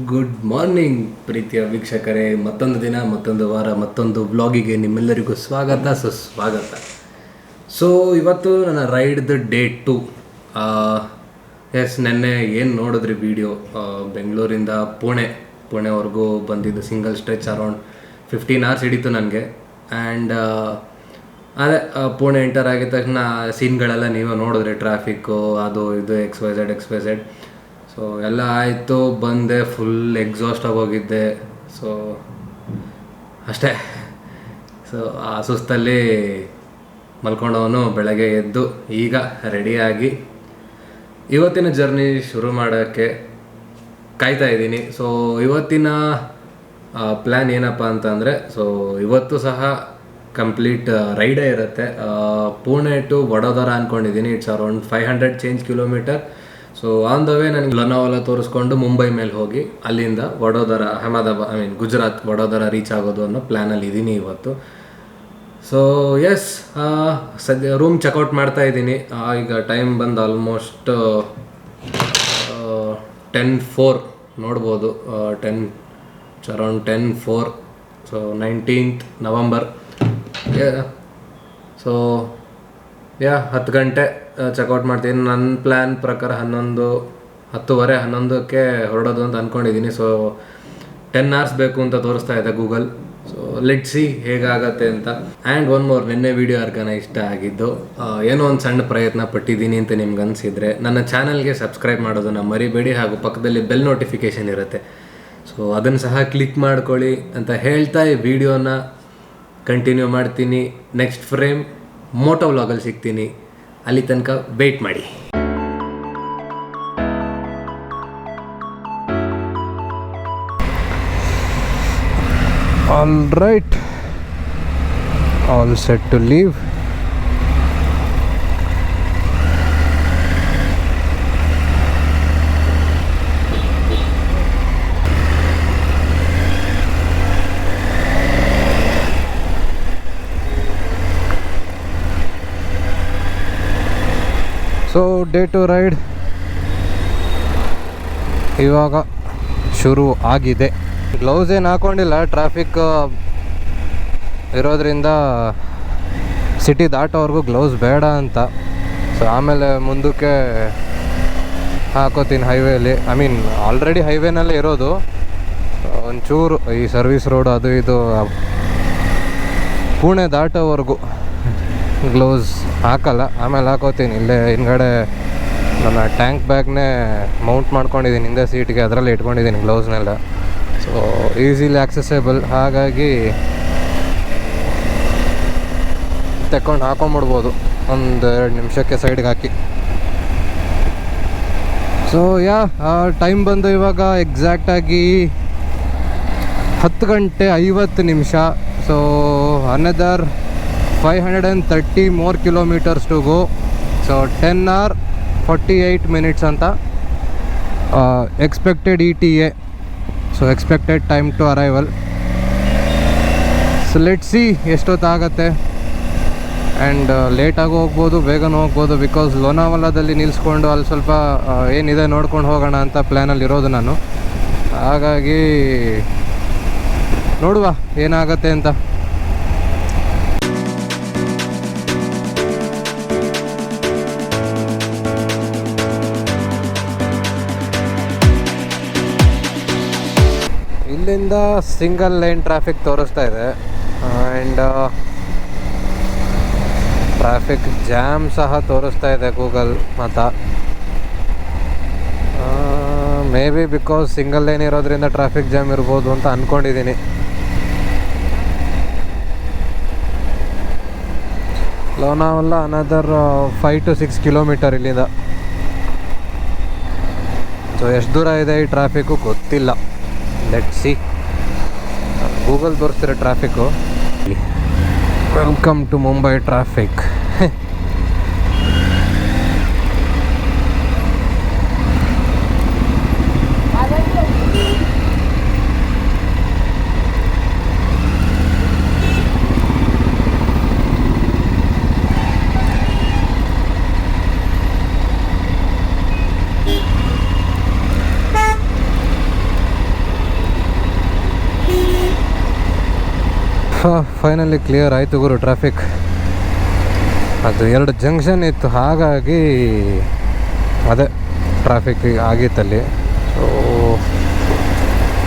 Good morning ಪ್ರೀತಿಯ ವೀಕ್ಷಕರೇ, ಮತ್ತೊಂದು ದಿನ, ಮತ್ತೊಂದು ವಾರ, ಮತ್ತೊಂದು ವ್ಲಾಗಿಗೆ ನಿಮ್ಮೆಲ್ಲರಿಗೂ ಸ್ವಾಗತ ಸುಸ್ವಾಗತ. ಸೊ ಇವತ್ತು ನನ್ನ ರೈಡ್ದು ಡೇ 2. ನೆನ್ನೆ ಏನು ನೋಡಿದ್ರಿ ವಿಡಿಯೋ, ಬೆಂಗಳೂರಿಂದ ಪುಣೆವರೆಗೂ ಬಂದಿದ್ದು ಸಿಂಗಲ್ ಸ್ಟ್ರೆಚ್ ಅರೌಂಡ್ 15 hours ಹಿಡಿತು ನನಗೆ. ಆ್ಯಂಡ್ ಅದೇ ಪುಣೆ ಎಂಟರ್ ಆಗಿದ ತಕ್ಷಣ ಸೀನ್ಗಳೆಲ್ಲ ನೀವೇ ನೋಡಿದ್ರಿ, ಟ್ರಾಫಿಕ್ಕು ಅದು ಇದು ಎಕ್ಸ್ ವೈ ಝೆಡ್. ಸೊ ಎಲ್ಲ ಆಯಿತು, ಬಂದೆ, ಫುಲ್ ಎಕ್ಸಾಸ್ಟ್ ಆಗೋಗಿದ್ದೆ. ಸೊ ಅಷ್ಟೇ. ಸೊ ಆ ಸುಸ್ತಲ್ಲಿ ಮಲ್ಕೊಂಡವನು ಬೆಳಗ್ಗೆ ಎದ್ದು ಈಗ ರೆಡಿಯಾಗಿ ಇವತ್ತಿನ ಜರ್ನಿ ಶುರು ಮಾಡೋಕ್ಕೆ ಕಾಯ್ತಾ ಇದ್ದೀನಿ. ಸೊ ಇವತ್ತಿನ ಪ್ಲ್ಯಾನ್ ಏನಪ್ಪ ಅಂತಂದರೆ, ಸೊ ಇವತ್ತು ಸಹ ಕಂಪ್ಲೀಟ್ ರೈಡೇ ಇರುತ್ತೆ. ಪುಣೆ ಟು ವಡೋದರ ಅಂದ್ಕೊಂಡಿದ್ದೀನಿ. It's around 500 change kilometre. So on the way ನನಗೆ ಲೋನಾವಾಲ ತೋರಿಸ್ಕೊಂಡು ಮುಂಬೈ ಮೇಲೆ ಹೋಗಿ ಅಲ್ಲಿಂದ ವಡೋದರ, ಅಹಮದಾಬಾದ್, ಗುಜರಾತ್ ವಡೋದರ ರೀಚ್ ಆಗೋದು ಅನ್ನೋ ಪ್ಲ್ಯಾನಲ್ಲಿ ಇದ್ದೀನಿ ಇವತ್ತು. ಸೊ ಎಸ್, ಸದ್ಯ ರೂಮ್ ಚೆಕ್ಔಟ್ ಮಾಡ್ತಾ ಇದ್ದೀನಿ. ಈಗ ಟೈಮ್ ಬಂದು ಆಲ್ಮೋಸ್ಟ್ 10:04 ನೋಡ್ಬೋದು. Around 10:04. So 19th November. So 10 ಗಂಟೆ ಚೆಕ್ಔಟ್ ಮಾಡ್ತೀನಿ. ನನ್ನ ಪ್ಲ್ಯಾನ್ ಪ್ರಕಾರ 10:30-11ಕ್ಕೆ ಹೊರಡೋದು ಅಂತ ಅಂದ್ಕೊಂಡಿದ್ದೀನಿ. ಸೊ 10 hours ಬೇಕು ಅಂತ ತೋರಿಸ್ತಾ ಇದೆ ಗೂಗಲ್. ಸೊ ಲೆಟ್ಸ್ ಸಿ ಹೇಗಾಗತ್ತೆ ಅಂತ. ಆ್ಯಂಡ್ ಒನ್ ಮೋರ್, ನಿನ್ನೆ ವೀಡಿಯೋ ಯಾರಿಗಾನ ಇಷ್ಟ ಆಗಿದ್ದು, ಏನೋ ಒಂದು ಸಣ್ಣ ಪ್ರಯತ್ನ ಪಟ್ಟಿದ್ದೀನಿ ಅಂತ ನಿಮ್ಗೆ ಅನಿಸಿದರೆ ನನ್ನ ಚಾನಲ್ಗೆ ಸಬ್ಸ್ಕ್ರೈಬ್ ಮಾಡೋದನ್ನು ಮರಿಬೇಡಿ. ಹಾಗೂ ಪಕ್ಕದಲ್ಲಿ ಬೆಲ್ ನೋಟಿಫಿಕೇಷನ್ ಇರುತ್ತೆ, ಸೊ ಅದನ್ನು ಸಹ ಕ್ಲಿಕ್ ಮಾಡ್ಕೊಳ್ಳಿ ಅಂತ ಹೇಳ್ತಾ ಈ ವಿಡಿಯೋನ ಕಂಟಿನ್ಯೂ ಮಾಡ್ತೀನಿ. ನೆಕ್ಸ್ಟ್ ಫ್ರೇಮ್ ಮೋಟೋ ವ್ಲಾಗಲ್ಲಿ ಸಿಗ್ತೀನಿ. ಅಲ್ಲಿ ತನಕ ವೆಯ್ಟ್ ಮಾಡಿ. All right, all set to leave. So day 2 ride ಇವಾಗ ಶುರು ಆಗಿದೆ. ಗ್ಲೌಸ್ ಏನು ಹಾಕ್ಕೊಂಡಿಲ್ಲ, ಟ್ರಾಫಿಕ್ ಇರೋದ್ರಿಂದ ಸಿಟಿ ದಾಟೋವರೆಗೂ ಗ್ಲೌಸ್ ಬೇಡ ಅಂತ. ಸೊ ಆಮೇಲೆ ಮುಂದಕ್ಕೆ ಹಾಕೋತೀನಿ ಹೈವೇಲಿ. ಆಲ್ರೆಡಿ ಹೈವೇನಲ್ಲೇ ಇರೋದು. ಒಂಚೂರು ಈ ಸರ್ವಿಸ್ ರೋಡ್ ಅದು ಇದು ಪುಣೆ ದಾಟೋವರೆಗೂ ಗ್ಲೌಸ್ ಹಾಕಲ್ಲ, ಆಮೇಲೆ ಹಾಕೋತೀನಿ. ಇಲ್ಲೇ ಹಿಂದ್ಗಡೆ ನನ್ನ ಟ್ಯಾಂಕ್ ಬ್ಯಾಗ್ನೇ ಮೌಂಟ್ ಮಾಡ್ಕೊಂಡಿದ್ದೀನಿ ಹಿಂದೆ ಸೀಟ್ಗೆ, ಅದರಲ್ಲಿ ಇಟ್ಕೊಂಡಿದ್ದೀನಿ ಗ್ಲೌಸ್ನೆಲ್ಲ. ಸೊ ಈಸಿಲಿ ಆಕ್ಸೆಸೇಬಲ್, ಹಾಗಾಗಿ ತಗೊಂಡು ಹಾಕೊಂಬಿಡ್ಬೋದು 1-2 ನಿಮಿಷಕ್ಕೆ ಸೈಡ್ಗೆ ಹಾಕಿ. ಸೊ ಟೈಮ್ ಬಂದು ಇವಾಗ ಎಕ್ಸಾಕ್ಟಾಗಿ 10:50. So another 530 more kilometers to go. So 10 hours 48 minutes ಅಂತ expected ETA. So expected time to arrival. So let's see ಎಷ್ಟೊತ್ತಾಗತ್ತೆ. ಆ್ಯಂಡ್ ಲೇಟಾಗಿ ಹೋಗ್ಬೋದು, ಬೇಗನೂ ಹೋಗ್ಬೋದು. ಬಿಕಾಸ್ ಲೋನಾವಾಲಾದಲ್ಲಿ ನಿಲ್ಲಿಸ್ಕೊಂಡು ಅಲ್ಲಿ ಸ್ವಲ್ಪ ಏನಿದೆ ನೋಡ್ಕೊಂಡು ಹೋಗೋಣ ಅಂತ ಪ್ಲ್ಯಾನಲ್ಲಿ ಇರೋದು ನಾನು. ಹಾಗಾಗಿ ನೋಡುವ ಏನಾಗತ್ತೆ ಅಂತ. ಇಲ್ಲಿಂದ ಸಿಂಗಲ್ ಲೈನ್ ಟ್ರಾಫಿಕ್ ತೋರಿಸ್ತಾ ಇದೆ. ಆ್ಯಂಡ್ ಟ್ರಾಫಿಕ್ ಜಾಮ್ ಸಹ ತೋರಿಸ್ತಾ ಇದೆ ಗೂಗಲ್ ಮತ್ತು maybe because single line ಇರೋದ್ರಿಂದ ಟ್ರಾಫಿಕ್ ಜಾಮ್ ಇರ್ಬೋದು ಅಂತ ಅಂದ್ಕೊಂಡಿದ್ದೀನಿ. ಲೋನಾವಲ್ಲ ಅನದರ್ 5 to 6 kilometers ಇಲ್ಲಿಂದ. ಸೊ ಎಷ್ಟು ದೂರ ಇದೆ ಈ ಟ್ರಾಫಿಕ್ಕು ಗೊತ್ತಿಲ್ಲ. Let's see. ಗೂಗಲ್ ತೋರಿಸ್ತಿರೋ traffic. Welcome to Mumbai traffic. Finally clear ಆಯಿತು ಗುರು ಟ್ರಾಫಿಕ್. ಅದು 2 ಜಂಕ್ಷನ್ ಇತ್ತು, ಹಾಗಾಗಿ ಅದೇ ಟ್ರಾಫಿಕ್ ಆಗಿತ್ತಲ್ಲಿ. ಸೊ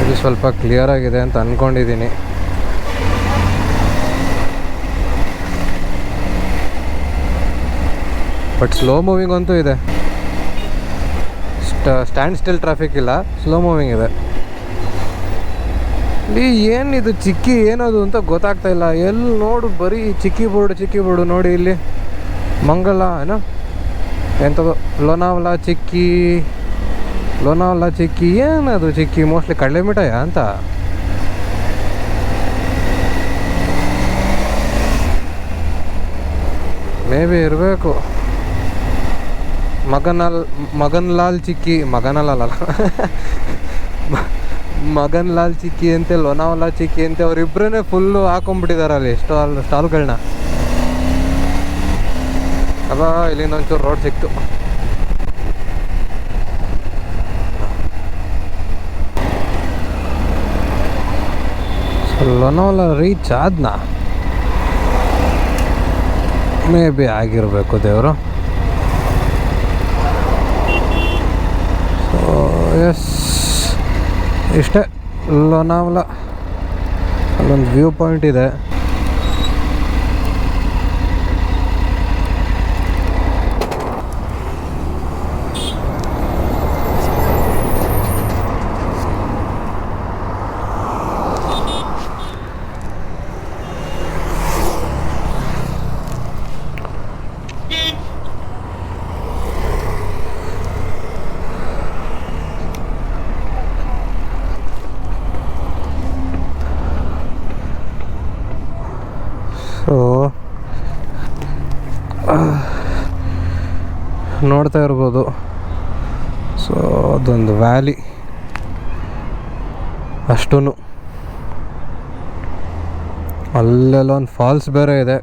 ಇದು ಸ್ವಲ್ಪ ಕ್ಲಿಯರ್ ಆಗಿದೆ ಅಂತ ಅಂದ್ಕೊಂಡಿದ್ದೀನಿ. ಬಟ್ ಸ್ಲೋ ಮೂವಿಂಗ್ ಅಂತೂ ಇದೆ, ಸ್ಟ್ಯಾಂಡ್ ಸ್ಟಿಲ್ ಟ್ರಾಫಿಕ್ ಇಲ್ಲ, ಸ್ಲೋ ಮೂವಿಂಗ್ ಇದೆ. ಇಲ್ಲಿ ಏನಿದು ಚಿಕ್ಕಿ ಏನದು ಅಂತ ಗೊತ್ತಾಗ್ತಾ ಇಲ್ಲ. ಎಲ್ಲಿ ನೋಡು ಬರೀ ಚಿಕ್ಕಿ ಬೋರ್ಡು ನೋಡಿ. ಇಲ್ಲಿ ಮಂಗಲ ಏನೋ ಎಂಥದ್ದು ಲೋನಾವಲ ಚಿಕ್ಕಿ ಏನದು ಚಿಕ್ಕಿ, ಮೋಸ್ಟ್ಲಿ ಕಡಲೆ ಮಿಠಾಯ ಅಂತ. ಮೇ ಬಿ ಇರಬೇಕು. ಮಗನ್ ಲಾಲ್ ಚಿಕ್ಕಿ ಅಂತೆ, ಲೋನಾವಲ ಚಿಕ್ಕಿ ಅಂತೆ. ಅವರಿಬ್ಬರೇ ಫುಲ್ಲು ಹಾಕೊಂಡ್ಬಿಟ್ಟಿದ್ದಾರೆ ಅಲ್ಲಿ ಸ್ಟಾಲ್ಗಳನ್ನ. ಅಬ್ಬಾ ಇಲ್ಲಿಂದ ಒಂಚೂರು ರೋಡ್ ಸಿಕ್ತು. ಲೋನಾವಲ ರೀಚ್ ಆದ್ನಾ? ಮೇ ಬಿ ಆಗಿರಬೇಕು ದೇವರು. ಸೊ ಎಸ್, ಇಷ್ಟೇ ಲೋನಾವಲ. ಅಲ್ಲೊಂದು ವ್ಯೂ ಪಾಯಿಂಟ್ ಇದೆ. ಸೊ ನೋಡ್ತಾ ಇರ್ಬೋದು. ಸೊ ಅದೊಂದು ವ್ಯಾಲಿ ಅಷ್ಟೂ. ಅಲ್ಲೆಲ್ಲ ಒಂದು ಫಾಲ್ಸ್ ಬೇರೆ ಇದೆ.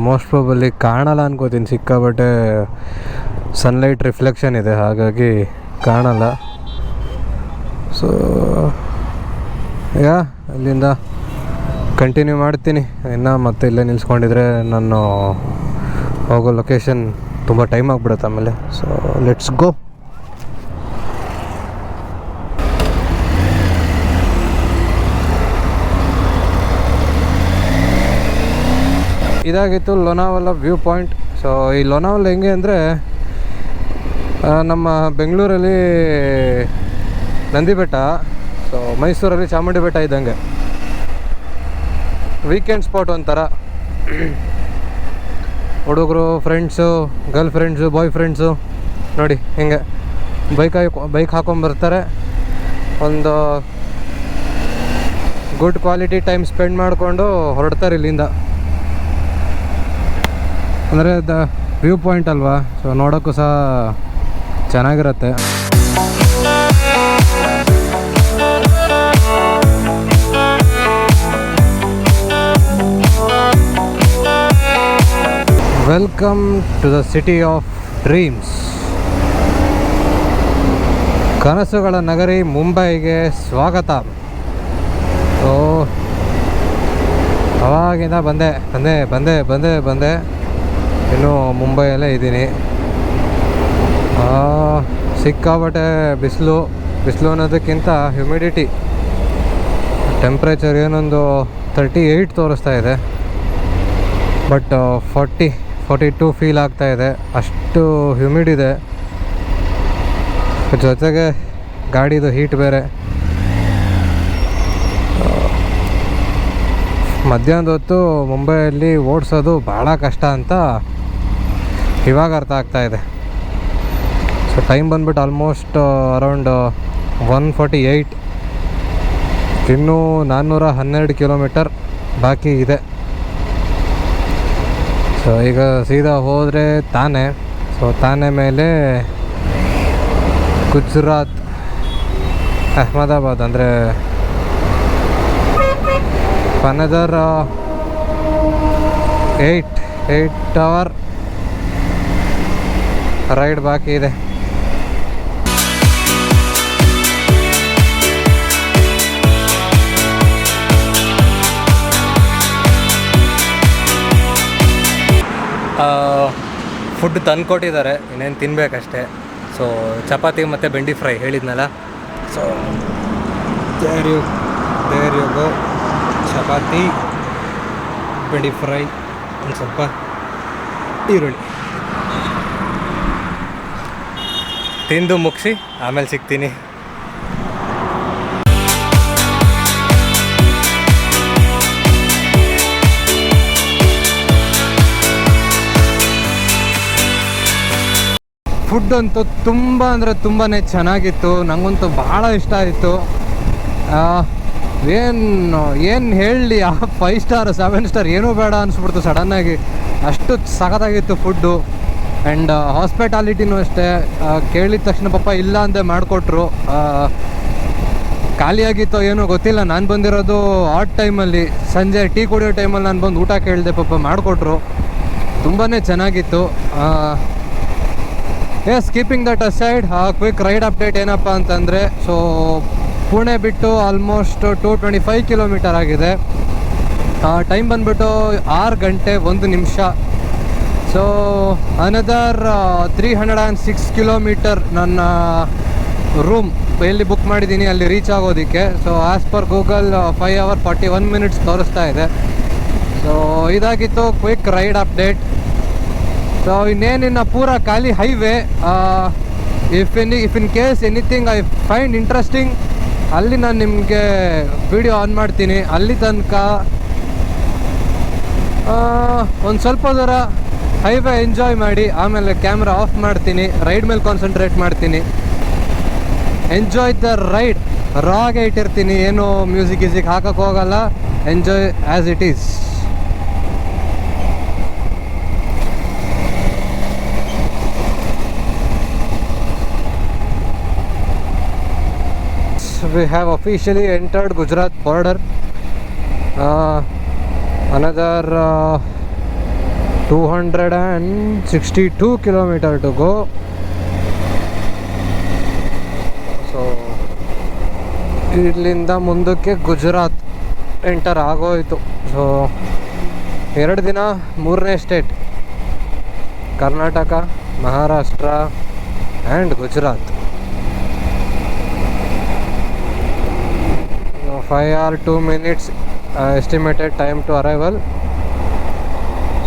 ಮೋಸ್ಟ್ ಪ್ರಾಬಲಿ ಕಾಣಲ್ಲ ಅನ್ಕೋತೀನಿ, ಸಿಕ್ಕಾಬಟ್ಟೆ ಸನ್ಲೈಟ್ ರಿಫ್ಲೆಕ್ಷನ್ ಇದೆ, ಹಾಗಾಗಿ ಕಾಣಲ್ಲ. ಸೊ ಅಲ್ಲಿಂದ ಕಂಟಿನ್ಯೂ ಮಾಡ್ತೀನಿ ಇನ್ನು. ಮತ್ತೆ ಇಲ್ಲೇ ನಿಲ್ಸ್ಕೊಂಡಿದ್ರೆ ನಾನು ಹೋಗೋ ಲೊಕೇಶನ್ ತುಂಬ ಟೈಮ್ ಆಗಿಬಿಡುತ್ತೆ ಆಮೇಲೆ. So let's go. ಇದಾಗಿತ್ತು ಲೋನಾವಲ ವ್ಯೂ ಪಾಯಿಂಟ್. ಸೊ ಈ ಲೋನಾವಲ ಹೆಂಗೆ ಅಂದರೆ, ನಮ್ಮ ಬೆಂಗಳೂರಲ್ಲಿ ನಂದಿ ಬೆಟ್ಟ, ಸೊ ಮೈಸೂರಲ್ಲಿ ಚಾಮುಂಡಿ ಬೆಟ್ಟ ಇದ್ದಂಗೆ ವೀಕೆಂಡ್ ಸ್ಪಾಟ್ ಒಂಥರ. ಹುಡುಗರು, ಫ್ರೆಂಡ್ಸು, ಗರ್ಲ್ ಫ್ರೆಂಡ್ಸು, ಬಾಯ್ ಫ್ರೆಂಡ್ಸು ನೋಡಿ ಹಿಂಗೆ ಬೈಕ್ ಹಾಕೊಂಬರ್ತಾರೆ. ಒಂದು ಗುಡ್ ಕ್ವಾಲಿಟಿ ಟೈಮ್ ಸ್ಪೆಂಡ್ ಮಾಡಿಕೊಂಡು ಹೊರಡ್ತಾರೆ ಇಲ್ಲಿಂದ. ಅಂದರೆ ವ್ಯೂ ಪಾಯಿಂಟ್ ಅಲ್ವಾ, ಸೊ ನೋಡೋಕ್ಕೂ ಸಹ ಚೆನ್ನಾಗಿರುತ್ತೆ. Welcome to the city of dreams. ಕನಸುಗಳ ನಗರಿ ಮುಂಬೈಗೆ ಸ್ವಾಗತ. ಓ ಅವಾಗಿಂದ ಬಂದೆ ಇನ್ನೂ ಮುಂಬೈಯಲ್ಲೇ ಇದ್ದೀನಿ. ಸಿಕ್ಕಾಬಟ್ಟೆ ಬಿಸಿಲು ಅನ್ನೋದಕ್ಕಿಂತ ಹ್ಯುಮಿಡಿಟಿ, ಟೆಂಪ್ರೇಚರ್ ಏನೊಂದು 38 ತೋರಿಸ್ತಾ ಇದೆ, ಬಟ್ 42 ಫೀಲ್ ಆಗ್ತಾ ಇದೆ. ಅಷ್ಟು ಹ್ಯೂಮಿಡ್ ಇದೆ. ಜೊತೆಗೆ ಗಾಡಿದು ಹೀಟ್ ಬೇರೆ. ಮಧ್ಯಾಹ್ನದ ಹೊತ್ತು ಮುಂಬೈಯಲ್ಲಿ ಓಡಿಸೋದು ಭಾಳ ಕಷ್ಟ ಅಂತ ಇವಾಗ ಅರ್ಥ ಆಗ್ತಾ ಇದೆ. ಸೊ ಟೈಮ್ ಬಂದ್ಬಿಟ್ಟು ಆಲ್ಮೋಸ್ಟ್ ಅರೌಂಡ್ 1:48. ಇನ್ನೂ 412 ಕಿಲೋಮೀಟರ್ ಬಾಕಿ ಇದೆ. ಸೊ ಈಗ ಸೀದಾ ಹೋದರೆ ತಾನೆ. ಸೊ ತಾನೆ ಮೇಲೆ ಗುಜರಾತ್, ಅಹಮದಾಬಾದ್, ಅಂದರೆ ಅನದರ್ 8 ಅವರ್ ರೈಡ್ ಬಾಕಿ ಇದೆ. ಫುಡ್ ತಂದುಕೊಟ್ಟಿದ್ದಾರೆ, ಇನ್ನೇನು ತಿನ್ನಬೇಕಷ್ಟೆ. ಸೊ ಚಪಾತಿ ಮತ್ತು ಬೆಂಡಿ ಫ್ರೈ ಹೇಳಿದ್ನಲ್ಲ. So there you go. ಚಪಾತಿ, ಬೆಂಡಿ ಫ್ರೈ, ಒಂದು ಸ್ವಲ್ಪ ಈರುಳ್ಳಿ ತಿಂದು ಮುಗಿಸಿ ಆಮೇಲೆ ಸಿಗ್ತೀನಿ. ಫುಡ್ ಅಂತೂ ತುಂಬ ಅಂದರೆ ತುಂಬಾ ಚೆನ್ನಾಗಿತ್ತು. ನನಗಂತೂ ಭಾಳ ಇಷ್ಟ ಆಯಿತು. ಏನು ಹೇಳಲಿ, 5 ಸ್ಟಾರ್ 7 ಸ್ಟಾರ್ ಏನೂ ಬೇಡ ಅನಿಸ್ಬಿಡ್ತು ಸಡನ್ನಾಗಿ, ಅಷ್ಟು ಸಖತ್ತಾಗಿತ್ತು ಫುಡ್ಡು. ಆ್ಯಂಡ್ ಹಾಸ್ಪಿಟಾಲಿಟಿನೂ ಅಷ್ಟೇ, ಕೇಳಿದ ತಕ್ಷಣ ಪಾಪ ಇಲ್ಲ ಅಂದೆ ಮಾಡಿಕೊಟ್ರು. ಖಾಲಿಯಾಗಿತ್ತೋ ಏನೋ ಗೊತ್ತಿಲ್ಲ, ನಾನು ಬಂದಿರೋದು ಆಟ್ ಟೈಮಲ್ಲಿ, ಸಂಜೆ ಟೀ ಕುಡಿಯೋ ಟೈಮಲ್ಲಿ ನಾನು ಬಂದು ಊಟ ಕೇಳಿದೆ, ಪಾಪ ಮಾಡಿಕೊಟ್ರು. ತುಂಬಾ ಚೆನ್ನಾಗಿತ್ತು. Yes, keeping that aside, quick ride update ಏನಪ್ಪ ಅಂತಂದರೆ, ಸೊ ಪುಣೆ ಬಿಟ್ಟು ಆಲ್ಮೋಸ್ಟ್ 225 ಕಿಲೋಮೀಟರ್ ಆಗಿದೆ. ಟೈಮ್ ಬಂದುಬಿಟ್ಟು 6 ಗಂಟೆ 1 ನಿಮಿಷ. ಸೊ ಅನದರ್ 306 ಕಿಲೋಮೀಟರ್ ನನ್ನ ರೂಮ್ ಎಲ್ಲಿ ಬುಕ್ ಮಾಡಿದ್ದೀನಿ ಅಲ್ಲಿ ರೀಚ್ ಆಗೋದಕ್ಕೆ. So as per Google 5 hours 41 minutes ತೋರಿಸ್ತಾ ಇದೆ. ಸೊ ಇದಾಗಿತ್ತು ಕ್ವಿಕ್ ರೈಡ್ ಅಪ್ಡೇಟ್. ಸೊ ಇನ್ನೇನಿನ್ನ ಪೂರ ಖಾಲಿ highway. If in case anything I find interesting, ಅಲ್ಲಿ ನಾನು ನಿಮಗೆ ವಿಡಿಯೋ ಆನ್ ಮಾಡ್ತೀನಿ. ಅಲ್ಲಿ ತನಕ ಒಂದು ಸ್ವಲ್ಪ ದೂರ ಹೈವೇ ಎಂಜಾಯ್ ಮಾಡಿ ಆಮೇಲೆ ಕ್ಯಾಮ್ರಾ ಆಫ್ ಮಾಡ್ತೀನಿ, ರೈಡ್ ಮೇಲೆ ಕಾನ್ಸಂಟ್ರೇಟ್ ಮಾಡ್ತೀನಿ. Enjoy the ride. ರಾಗೆ ಇಟ್ಟಿರ್ತೀನಿ, ಏನು ಮ್ಯೂಸಿಕ್ ಹಾಕಕ್ಕೆ ಹೋಗಲ್ಲ. Enjoy as it is. We have officially entered Gujarat border. Another 262 kilometer to go. So ಇಲ್ಲಿಂದ ಮುಂದಕ್ಕೆ ಗುಜರಾತ್ ಎಂಟರ್ ಆಗೋಯಿತು. ಸೊ 2 ದಿನ 3ನೇ state, Karnataka, Maharashtra and Gujarat. 5 hours 2 minutes estimated time to arrival.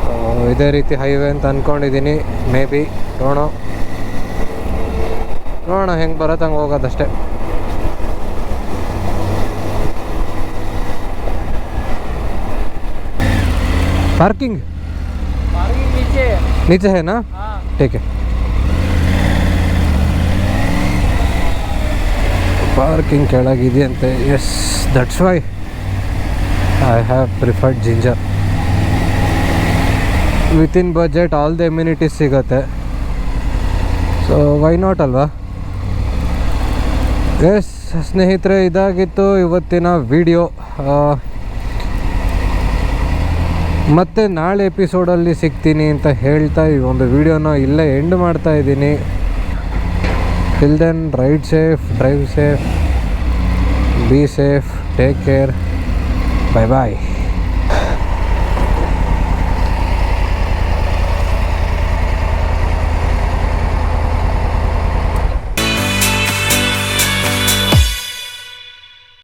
So ಇದೇ ರೀತಿ ಹೈವೇ ಅಂತ ಅಂದ್ಕೊಂಡಿದ್ದೀನಿ. ಮೇ ಬಿ ನೋಡೋಣ ಹೆಂಗೆ ಬರುತ್ತೆ ಹಂಗೆ ಹೋಗೋದಷ್ಟೇ. पार्किंग नीचे है ना? ठीक है. ಪಾರ್ಕಿಂಗ್ ಕೆಳಗಿದೆಯಂತೆ. Yes, that's why I have preferred Ginger. Within budget all the amenities ಸಿಗುತ್ತೆ. ಸೊ ವೈ ನಾಟ್ ಅಲ್ವಾ? ಎಸ್ ಸ್ನೇಹಿತರೆ, ಇದಾಗಿತ್ತು ಇವತ್ತಿನ ವಿಡಿಯೋ. ಮತ್ತು ನಾಳೆ ಎಪಿಸೋಡಲ್ಲಿ ಸಿಗ್ತೀನಿ ಅಂತ ಹೇಳ್ತಾ ಈ ಒಂದು ವಿಡಿಯೋನ ಇಲ್ಲೇ ಎಂಡ್ ಮಾಡ್ತಾ ಇದ್ದೀನಿ. Till then, ride safe, drive safe, be safe, take care, bye bye.